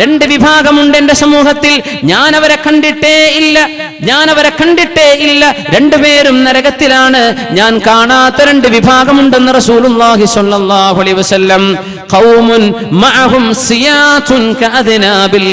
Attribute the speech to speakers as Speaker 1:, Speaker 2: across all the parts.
Speaker 1: രണ്ട് വിഭാഗമുണ്ട് എന്റെ സമൂഹത്തിൽ. ഞാൻ അവരെ കണ്ടിട്ടേ ഇല്ല. രണ്ടുപേരും നരകത്തിലാണ്. ഞാൻ കാണാത്ത രണ്ട് വിഭാഗമുണ്ടെന്ന് റസൂലുള്ളാഹി സ്വല്ലല്ലാഹു അലൈഹി വസല്ലം. ഖൗമുൻ മഅഹും സിയാതുൻ കഅദ്നാബിൽ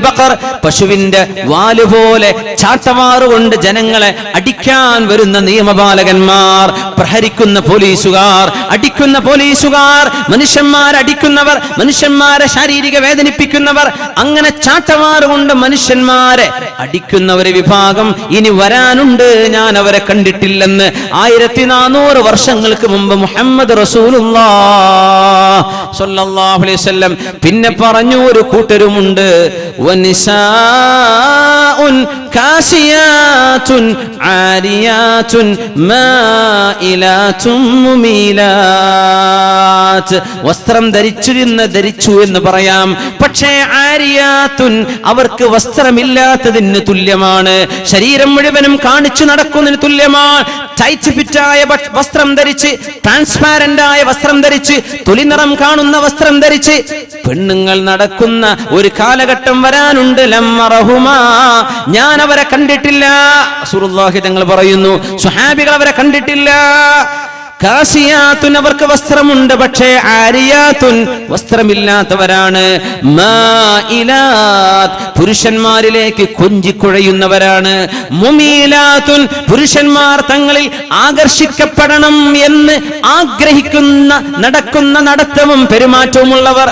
Speaker 1: ബഖർ. പശുവിന്റെ വാലുപോലെ ചാട്ടവാറുകൊണ്ട് ജനങ്ങളെ അടിക്കാൻ വരുന്ന നിയമപാലകന്മാർ, പ്രഹരിക്കുന്ന പോലീസുകാർ, അടിക്കുന്ന പോലീസുകാർ, മനുഷ്യന്മാരടിക്കുന്നവർ, മനുഷ്യന്മാരെ ശാരീരിക വേദനിപ്പിക്കുന്നവർ, അങ്ങനെ ചാട്ടവാറുകൊണ്ട് മനുഷ്യന്മാരെ അടിക്കുന്ന ഒരു വിഭാഗം ഇനി വരാനുണ്ട്. ഞാൻ അവരെ കണ്ടിട്ടില്ലെന്ന് 1400 വർഷങ്ങൾക്ക് മുമ്പ് മുഹമ്മദ് റസൂലുള്ളാഹി സ്വല്ലല്ലാഹു അലൈഹി വസല്ലം പിന്നെ പറഞ്ഞു, ഒരു കൂട്ടരുമുണ്ട്. വനിസാഉൻ കാസിയാതുൻ ആരിയാതുൻ മായിലാതുൻ മുമീലാത്ത്. വസ്ത്രം ധരിച്ചു എന്ന് പറയാം, പക്ഷേ ആരിയാതുൻ അവർക്ക് വസ്ത്രമില്ലാത്തതിന് തുല്യമാണ്. ശരീരം മുഴുവനും കാണിച്ചു നടക്കുന്നതിന് തുല്യമാണ്. ടൈറ്റ് ഫിറ്റായ വസ്ത്രം ധരിച്ച്, ട്രാൻസ്പാരന്റ് ആയ വസ്ത്രം ധരിച്ച്, തൊലിനിറം കാണുന്ന വസ്ത്രം ധരിച്ച് പെണ്ണുങ്ങൾ നടക്കുന്ന ഒരു കാലഘട്ടം വരാനുണ്ട്. ലമ്മറഹുമാ, ഞാൻ അവരെ കണ്ടിട്ടില്ല. റസൂലുള്ളാഹി തങ്ങൾ പറയുന്നു, സ്വഹാബികൾ അവരെ കണ്ടിട്ടില്ല. കാസിയാത്തുൻ അവർക്ക് വസ്ത്രമുണ്ട്, പക്ഷേ ആരിയാത്തുൻ വസ്ത്രമില്ലാത്തവരാണ്. മായിലാത്ത് പുരുഷന്മാരിലേക്ക് കൊഞ്ചിക്കുഴയുന്നവരാണ്. മുമീലാത്തുൻ പുരുഷന്മാർ തങ്ങളിൽ ആകർഷിക്കപ്പെടണം എന്ന് ആഗ്രഹിക്കുന്ന നടക്കുന്ന നടത്തവും പെരുമാറ്റവുമുള്ളവർ.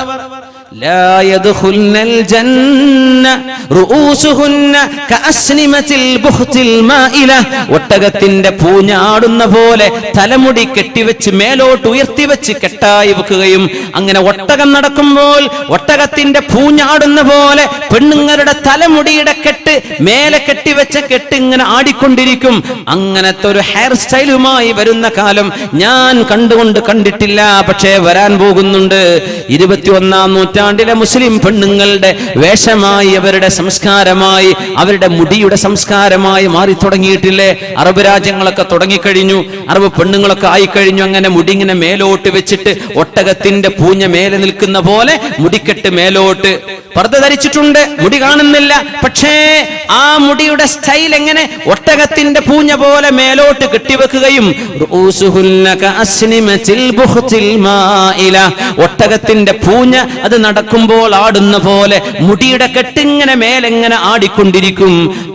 Speaker 1: لا يدخلن الجنة رؤوسهن كأسنمة البخت المائلة. ഒട്ടകത്തിന്റെ പൂഞ്ഞാടുന്ന പോലെ തലമുടി കെട്ടിവെച്ച് മേലോട്ട് ഉയർത്തിവെച്ച് കെട്ടായി വെക്കുകയും, അങ്ങനെ ഒട്ടകം നടക്കുമ്പോൾ ഒട്ടകത്തിന്റെ പൂഞ്ഞാടുന്ന പോലെ പെണ്ണുങ്ങളുടെ തലമുടിയുടെ കെട്ട് മേലെ കെട്ടിവെച്ച കെട്ട് ഇങ്ങനെ ആടിക്കൊണ്ടിരിക്കും. അങ്ങനത്തെ ഒരു ഹെയർ സ്റ്റൈലുമായി വരുന്ന കാലം ഞാൻ കണ്ടിട്ടില്ല, പക്ഷേ വരാൻ പോകുന്നുണ്ട്. 21-ാം നൂറ്റാണ്ടിലെ മുസ്ലിം പെണ്ണുങ്ങളുടെ വേഷമായി, അവരുടെ സംസ്കാരമായി, അവരുടെ മുടിയുടെ സംസ്കാരമായി മാറി തുടങ്ങിയിട്ടില്ലേ? അറബ് രാജ്യങ്ങളൊക്കെ തുടങ്ങിക്കഴിഞ്ഞു, അറബ് പെണ്ണുങ്ങളൊക്കെ ആയിക്കഴിഞ്ഞു. അങ്ങനെ മുടി ഇങ്ങനെ മേലോട്ട് വെച്ചിട്ട് ഒട്ടകത്തിന്റെ പൂഞ്ഞ മേലെ നിൽക്കുന്ന പോലെ മുടിക്കെട്ട് മേലോട്ട്. പർദ്ദ ധരിച്ചിട്ടുണ്ട്, മുടി കാണുന്നില്ല, പക്ഷേ ആ മുടിയുടെ സ്റ്റൈൽ എങ്ങനെ? ഒട്ടകത്തിന്റെ പൂഞ്ഞ പോലെ മേലോട്ട് കെട്ടിവെക്കുകയും, ഒട്ടകത്തിന്റെ പൂഞ്ഞ അത് നടക്കുമ്പോൾ ആടുന്ന പോലെ മുടിയുടെ കെട്ടിങ്ങനെ മേലെങ്ങനെ ആടിക്കൊണ്ടിരിക്കും.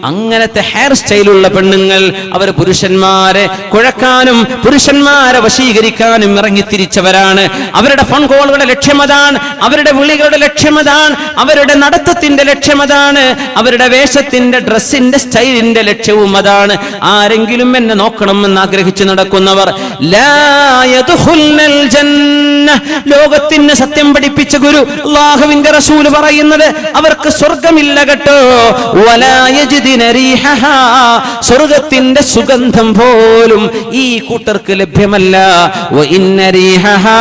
Speaker 1: അങ്ങനത്തെ ഹെയർ സ്റ്റൈലുള്ള പെണ്ണുങ്ങൾ അവർ പുരുഷന്മാരെ കുഴക്കാനും പുരുഷന്മാരെ വശീകരിക്കാനും ഇറങ്ങിത്തിരിച്ചവരാണ്. അവരുടെ ഫോൺ കോളുകളുടെ ലക്ഷ്യമതാണ്, അവരുടെ വിളികളുടെ ലക്ഷ്യമതാണ്, അവരുടെ നടത്തത്തിന്റെ ലക്ഷ്യമതാണ്, അവരുടെ വേഷത്തിന്റെ ഡ്രസ്സിന്റെ സ്റ്റൈലിന്റെ ലക്ഷ്യവും അതാണ്. ആരെങ്കിലും എന്നെ നോക്കണമെന്ന് ആഗ്രഹിച്ചു നടക്കുന്നവർ ലാ യദ്ഖുൽനൽ ജന്ന, ലോകത്തിന് സത്യം പഠിപ്പിച്ച ഗുരു അല്ലാഹുവിന്റെ റസൂൽ പറയുന്നത് അവർക്ക് സ്വർഗ്ഗമില്ല കേട്ടോ. വലാ യജിദിന റീഹഹാ, സ്വർഗ്ഗത്തിന്റെ സുഗന്ധം പോലും ഈ കൂട്ടർക്ക് ലഭ്യമല്ല. വ ഇന്ന റീഹഹാ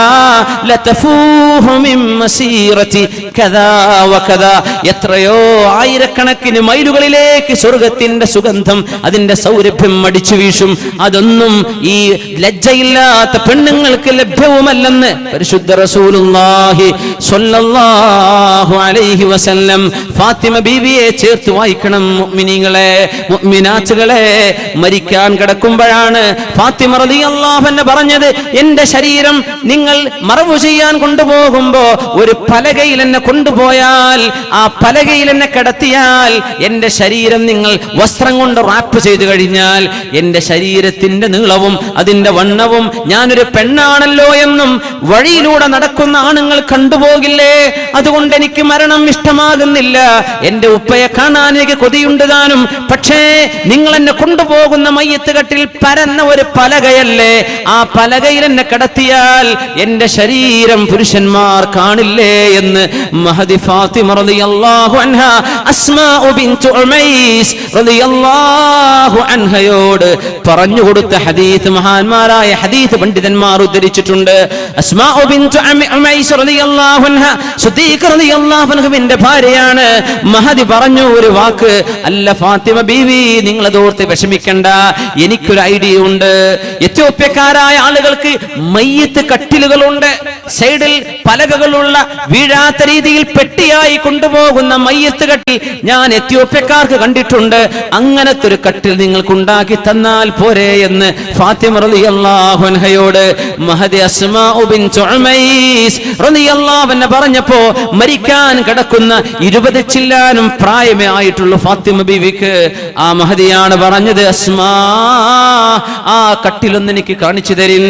Speaker 1: ലതഫൂഹു മിൻ മസീറതി കദാ വകദാ, എത്രയോ ആയിരക്കണക്കിന് മൈലുകളിലേക്ക് സ്വർഗ്ഗത്തിന്റെ സുഗന്ധം, അതിന്റെ സൗരഭ്യം അടിച്ചു വീശും. അതൊന്നും ഈ ലജ്ജയില്ലാത്ത പെണ്ണുങ്ങൾക്ക് ലഭ്യവുമല്ലെന്ന് പരിശുദ്ധ റസൂലുള്ളാഹി സ്വല്ലല്ലാഹു അലൈഹി വസല്ലം ഫാത്തിമ ബീവിയെ ചേർത്ത് വായിക്കണം. മുഅ്മിനീങ്ങളെ, മുഅ്മിനാത്തുകളെ, മരിക്കാൻ കിടക്കുമ്പോഴാണ് ഫാത്തിമ റളിയല്ലാഹു അൻഹ പറഞ്ഞത്, എന്റെ ശരീരം നിങ്ങൾ മറവു ചെയ്യാൻ കൊണ്ടുപോകുമ്പോ ഒരു പലകയിൽ എന്നെ കൊണ്ടുപോയാൽ, ആ പലകയിൽ എന്നെ കിടത്തിയാൽ, എന്റെ ശരീരം നിങ്ങൾ വസ്ത്രം കൊണ്ട് റാപ്പ് ചെയ്തു കഴിഞ്ഞാൽ എന്റെ ശരീരത്തിന്റെ നീളവും അതിന്റെ വണ്ണവും ഞാനൊരു പെണ്ണാണല്ലോ എന്നും വഴിയിലൂടെ നടക്കുന്ന ആണുങ്ങൾ കണ്ടുപോകില്ലേ? അതുകൊണ്ട് എനിക്ക് മരണം ഇഷ്ടമാകുന്നില്ല. എന്റെ ഉപ്പയെ കാണാൻ എനിക്ക് കൊതിയുണ്ട് താനും, പക്ഷേ നിങ്ങൾ എന്നെ കൊണ്ടുപോകുന്ന മയ്യത്ത് കട്ടിൽ പരന്ന ഒരു പലകയല്ലേ, ആ പലകയിൽ എന്നെ കിടത്തിയാൽ എന്റെ ശരീരം പുരുഷന്മാർ കാണില്ലേ എന്ന് മഹദി ഫാത്തിമ റളിയല്ലാഹു അൻഹ അസ്മാ ബിൻതു ഉമൈസ് റളിയല്ലാഹു അൻഹയോട് പറഞ്ഞു കൊടുത്ത ഹദീസ് മഹാന്മാരായ ഹദീസ് പണ്ഡിതന്മാർ ഉദ്ധരിച്ചിട്ടുണ്ട്. അസ്മാ ബിൻതു ഉമൈസ് റളിയല്ലാഹു അൻഹ സിദ്ദീഖ റളിയല്ലാഹു അൻഹുവിന്റെ ഭാര്യയാണ്. മഹദി പറഞ്ഞു ഒരു വാക്ക്, അല്ല ഫാത്തിമ ബീവി, നിങ്ങൾ അതോർത്ത് വിഷമിക്കണ്ട, എനിക്കൊരു ഐഡിയ ഉണ്ട്. എത്യോപ്യക്കാരായ ആളുകൾക്ക് മയ്യത്ത് കട്ടിലുകളുണ്ട്, സൈഡിൽ പലകകളുള്ള വീഴാത്ത രീതിയിൽ പെട്ടിയായി കൊണ്ടുപോകുന്ന മയ്യത്ത് കട്ടിൽ ഞാൻ എത്യോപ്യക്കാർക്ക് കണ്ടിട്ടുണ്ട്. അങ്ങനത്തെ ഒരു കട്ടിൽ നിങ്ങൾക്ക് ഉണ്ടാക്കി തന്നാൽ പോരെ എന്ന് ഫാത്തിമ റളിയല്ലാഹു അൻഹയോട് മഹദി അസ്മാ ബിൻതു ഉമൈസ് റളിയല്ലാഹു അൻഹ പറഞ്ഞപ്പോ മരിക്കാൻ കിടക്കുന്ന 20 ചില്ലാനും പ്രായമേ ആയിട്ടുള്ള ഫാത്തിമ ബീവിക്ക് ആ മഹദിയാണ് പറഞ്ഞത്, അസ്മാ, ആ കട്ടിലൊന്ന് എനിക്ക് കാണിച്ചു തരിൻ.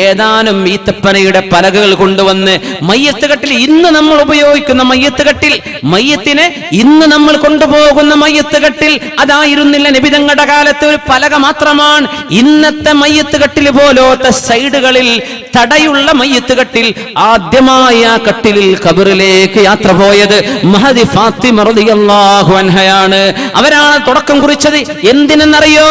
Speaker 1: ഏതാനും ഈത്തപ്പനയുടെ പലകകൾ കൊണ്ടുവന്ന് മയ്യത്ത് കട്ടിൽ, ഇന്ന് നമ്മൾ ഉപയോഗിക്കുന്ന മയ്യത്ത് കട്ടിൽ, മയ്യത്തിനെ ഇന്ന് നമ്മൾ കൊണ്ടുപോകുന്ന മയ്യത്ത് കട്ടിൽ അതായിരുന്നില്ല നബി തങ്ങളുടെ കാലത്ത്. ഒരു പലക മാത്രമാണ്. ഇന്നത്തെ മയ്യത്ത് കട്ടിൽ പോലത്തെ സൈഡുകളിൽ തടയുള്ള മയ്യത്ത് കട്ടിൽ. ആദ്യമായി ആ കട്ടിലിൽ ഖബറിലേക്ക് യാത്ര പോയത് മഹദി ഫാത്തിമ റളിയല്ലാഹു അൻഹയാണ്. അവരാണ് തുടക്കം കുറിച്ചത്. എന്തിനെന്നറിയോ?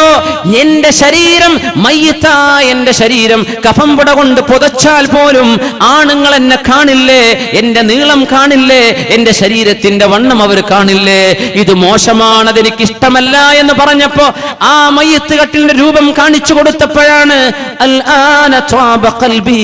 Speaker 1: എന്റെ ശരീരം മയ്യത്തായ എന്റെ ശരീരം കഫംപുട കൊണ്ട് പുതച്ചാൽ പോലും ആണുങ്ങൾ എന്നെ കാണില്ലേ, എന്റെ നീളം കാണില്ലേ, എന്റെ ശരീരത്തിന്റെ വണ്ണം അവർ കാണില്ലേ. ഇത് മോശമാണ്, അതെനിക്ക് ഇഷ്ടമല്ല എന്ന് പറഞ്ഞപ്പോ ആ മയ്യത്ത് കട്ടിലിന്റെ രൂപം കാണിച്ചു കൊടുത്തപ്പോഴാണ് അൽആന ത്വാബ ഖൽബി,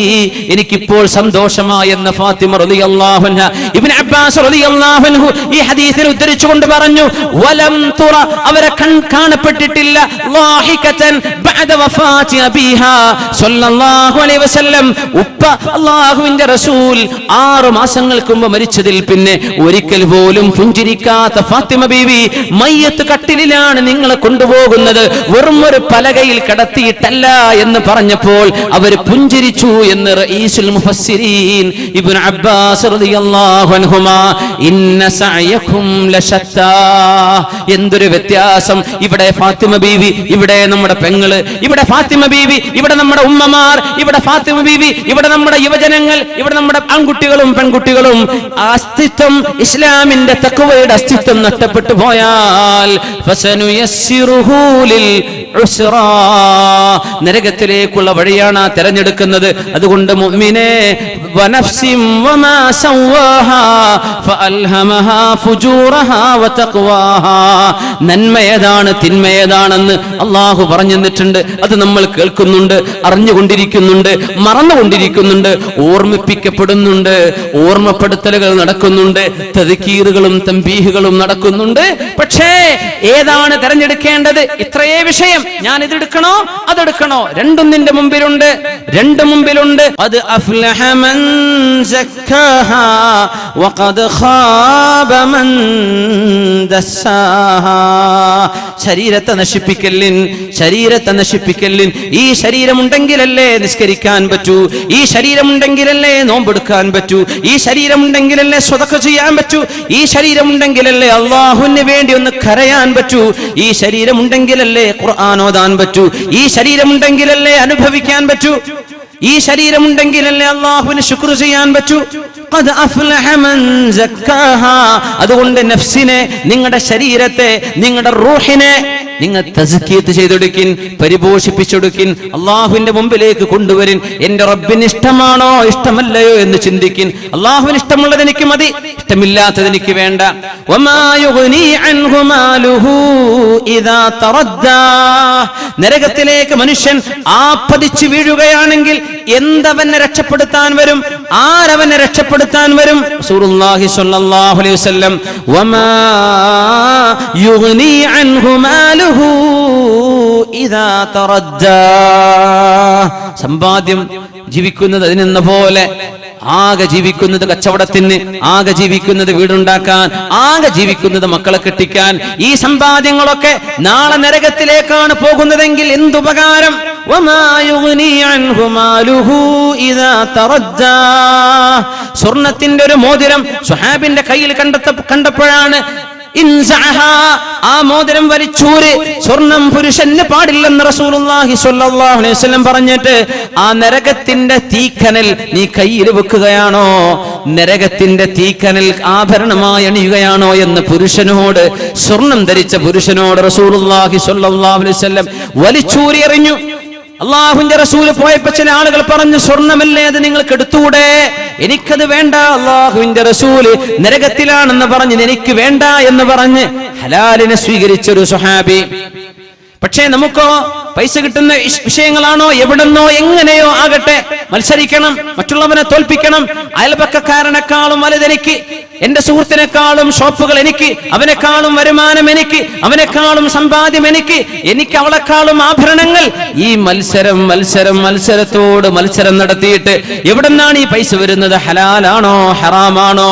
Speaker 1: എനിക്കിപ്പോൾ സന്തോഷമായി എന്ന് ഫാത്തിമ റളിയല്ലാഹു അൻഹ. ഇബ്നു അബ്ബാസ് റളിയല്ലാഹു അൻഹു ഈ ഹദീസിനെ ഉദ്ധരിച്ചുകൊണ്ട് പറഞ്ഞു, വലം തുറ, അവരെ കാണപ്പെട്ടിട്ടില്ല, ളാഹികതൻ ബഅദ വഫാതി അബീഹാ സ്വല്ലല്ലാഹു അലൈഹി വസല്ലം, ഉപ്പ അല്ലാഹുവിന്റെ റസൂൽ 6 മാസങ്ങൾക്ക് മുമ്പ് മരിച്ചതിൽ പിന്നെ ഒരിക്കൽ പോലും പുഞ്ചിരിക്കാത്ത ഫാത്തിമ ബീവി മയ്യത്ത് കട്ടിലിലാണ് നിങ്ങളെ കൊണ്ടുപോകുന്നത്, വെറും ഒരു പലകയിൽ കിടത്തിയിട്ടല്ല എന്ന് പറഞ്ഞപ്പോൾ അവർ പുഞ്ചിരിച്ചു എന്ന് റഈസുൽ മുഫസ്സിരീൻ ഇബ്നു അബ്ബാസ് റളിയല്ലാഹു അൻഹുമാ. ഇന്ന സഅയകും ലശത്താ, എന്തൊരു വ്യത്യാസം. ഇവിടെ ഫാത്തിമ ബീവി, ഇവിടെ നമ്മുടെ പെങ്ങള്, ഇവിടെ ഫാത്തിമ ബീവി, ഇവിടെ നമ്മുടെ ഉമ്മമാർ, ഇവിടെ ഫാത്തിമ ബീവി, ഇവിടെ നമ്മുടെ യുവജനങ്ങൾ, ഇവിടെ നമ്മുടെ ആൺകുട്ടികളും പെൺകുട്ടികളും. അസ്തിത്വം, ഇസ്ലാമിന്റെ തഖ്വയുടെ അസ്തിത്വം നഷ്ടപ്പെട്ടു പോയാൽ ഫസനുയസ്സിറുഹു ലിൽ ഉസ്റാ, നരകത്തിലേക്കുള്ള വഴിയാണ് തെരഞ്ഞെടുക്കുന്നത്. അതുകൊണ്ട് മുഅ്മിനേ, വനഫ്സിൻ വമാ സവ്വാഹാ ഫഅൽഹമഹാ ഫുജൂറഹാ വതഖ്വാഹാ, നന്മയേതാണ് തിന്മയേതാണെന്ന് അല്ലാഹു പറഞ്ഞു തന്നിട്ടുണ്ട്. അത് നമ്മൾ കേൾക്കുന്നുണ്ട്, അറിഞ്ഞുകൊണ്ടിരിക്കുന്നുണ്ട്, മറന്നുകൊണ്ടിരിക്കുന്നുണ്ട്, ഓർമ്മിപ്പിക്കപ്പെടുന്നുണ്ട്, ഓർമ്മപ്പെടുത്തലുകൾ നടക്കുന്നുണ്ട്, തദ്കീറുകളും തംബീഹുകളും നടക്കുന്നുണ്ട്. പക്ഷേ ഏതാണ് തെരഞ്ഞെടുക്കേണ്ടത്? ഇത്രയേ വിഷയം. ഞാൻ ഇതെടുക്കണോ അതെടുക്കണോ? രണ്ടും നിന്റെ മുമ്പിലുണ്ട്, രണ്ടും മുമ്പിലുണ്ട്. അത് അഫ്ലഹ മൻ സക്കാഹാ വഖദ് ഖാബ മൻ ദസ്സാഹാ. ശരീരത്തെ നശിപ്പിക്കലിൻ, ശരീരത്തെ നശിപ്പിക്കലിൻ. ഈ ശരീരമുണ്ടെങ്കിലല്ലേ നിസ്കരിക്കാൻ പറ്റൂ, ഈ ശരീരമുണ്ടെങ്കിലല്ലേ നോമ്പെടുക്കാൻ പറ്റൂ, ഈ ശരീരമുണ്ടെങ്കിലല്ലേ സ്വതക്ക ചെയ്യാൻ പറ്റൂ, ഈ ശരീരമുണ്ടെങ്കിലല്ലേ അല്ലാഹുവിന് വേണ്ടി ഒന്ന് കരയാൻ പറ്റൂ, ഈ ശരീരമുണ്ടെങ്കിലല്ലേ ഖുർആൻ ഓതാൻ പറ്റൂ, ഈ ശരീരമുണ്ടെങ്കിലല്ലേ അനുഭവിക്കാൻ പറ്റൂ, ഈ ശരീരമുണ്ടെങ്കിലല്ലേ അല്ലാഹുവിന് ശുക്ർ ചെയ്യാൻ പറ്റൂ. ഖദ് അഫ്ലഹ മൻ സക്കാഹാ. അതുകൊണ്ട് നഫ്സിനെ, നിങ്ങളുടെ ശരീരത്തെ, നിങ്ങളുടെ റൂഹിനെ നിങ്ങൾ തസ്കിയത്ത് ചെയ്തെടുക്കിൻ, പരിപോഷിപ്പിച്ചെടുക്കിൻ, അള്ളാഹുവിന്റെ മുമ്പിലേക്ക് കൊണ്ടുവരിൻ. എന്റെ റബ്ബിന് ഇഷ്ടമാണോ ഇഷ്ടമല്ലയോ എന്ന് ചിന്തിക്കിൻ. അള്ളാഹുവിന് ഇഷ്ടമുള്ളത് എനിക്ക് മതി, ഇഷ്ടമില്ലാത്തത് എനിക്ക് വേണ്ട. വമാ യുഗ്നി അൻഹു മാലുഹു ഇദാ തറദ്ദാ. നരകത്തിലേക്ക് മനുഷ്യൻ ആപ്പതിച്ചു വീഴുകയാണെങ്കിൽ എന്തവനെ രക്ഷപ്പെടുത്താൻ വരും? ആരവനെ രക്ഷപ്പെടുത്താൻ വരും? റസൂലുള്ളാഹി സ്വല്ലല്ലാഹു അലൈഹി വസല്ലം, വമാ യുഗ്നി അൻഹു മാലുഹു ഇദാ തറദ്ദാ. സമ്പാദ്യം ജീവിക്കുന്നത് അതിനെന്ന പോലെ, ആകെ ജീവിക്കുന്നത് കച്ചവടത്തിന്, ആകെ ജീവിക്കുന്നത് വീടുണ്ടാക്കാൻ, ആകെ ജീവിക്കുന്നത് മക്കളെ കെട്ടിക്കാൻ. ഈ സമ്പാദ്യങ്ങളൊക്കെ നാളെ നരകത്തിലേക്കാണ് പോകുന്നതെങ്കിൽ എന്തുപകാരം? സ്വർണത്തിന്റെ ഒരു മോതിരം സ്വഹാബിന്റെ കയ്യിൽ കണ്ടപ്പോഴാണ് ആ മോതിരം വലിച്ചൂര്. സ്വർണം പുരുഷന് പാടില്ലെന്ന് റസൂലുള്ളാഹി സ്വല്ലല്ലാഹു അലൈഹി വസല്ലം പറഞ്ഞിട്ട് ആ നരകത്തിന്റെ തീക്കനൽ നീ കയ്യിൽ വെക്കുകയാണോ, നരകത്തിന്റെ തീക്കനൽ ആഭരണമായി അണിയുകയാണോ എന്ന് പുരുഷനോട്, സ്വർണം ധരിച്ച പുരുഷനോട് റസൂലുള്ളാഹി സ്വല്ലല്ലാഹു അലൈഹി വസല്ലം വലിച്ചൂരി എറിഞ്ഞു. അള്ളാഹുവിന്റെ റസൂല് പോയപ്പോ ചില ആളുകൾ പറഞ്ഞു, സ്വർണമല്ലേ അത് നിങ്ങൾക്ക് എടുത്തൂടെ, എനിക്കത് വേണ്ട. അള്ളാഹുവിന്റെ റസൂല് നരകത്തിലാണെന്ന് പറഞ്ഞ് എനിക്ക് വേണ്ട എന്ന് പറഞ്ഞ് ഹലാലിനെ സ്വീകരിച്ചൊരു സ്വഹാബി. പക്ഷേ നമുക്കോ പൈസ കിട്ടുന്ന വിഷയങ്ങളാണോ എവിടെന്നോ എങ്ങനെയോ ആകട്ടെ മത്സരിക്കണം, മറ്റുള്ളവനെ തോൽപ്പിക്കണം. അയൽപക്കക്കാരനെക്കാളും വലുതെനിക്ക്, എന്റെ സുഹൃത്തിനേക്കാളും ഷോപ്പുകൾ എനിക്ക്, അവനെക്കാളും വരുമാനം എനിക്ക്, അവനെക്കാളും സമ്പാദ്യം എനിക്ക്, എനിക്ക് അവളെക്കാളും ആഭരണങ്ങൾ. ഈ മത്സരത്തോട് മത്സരം നടത്തിയിട്ട് എവിടെന്നാണ് ഈ പൈസ വരുന്നത്, ഹലാലാണോ ഹറാമാണോ?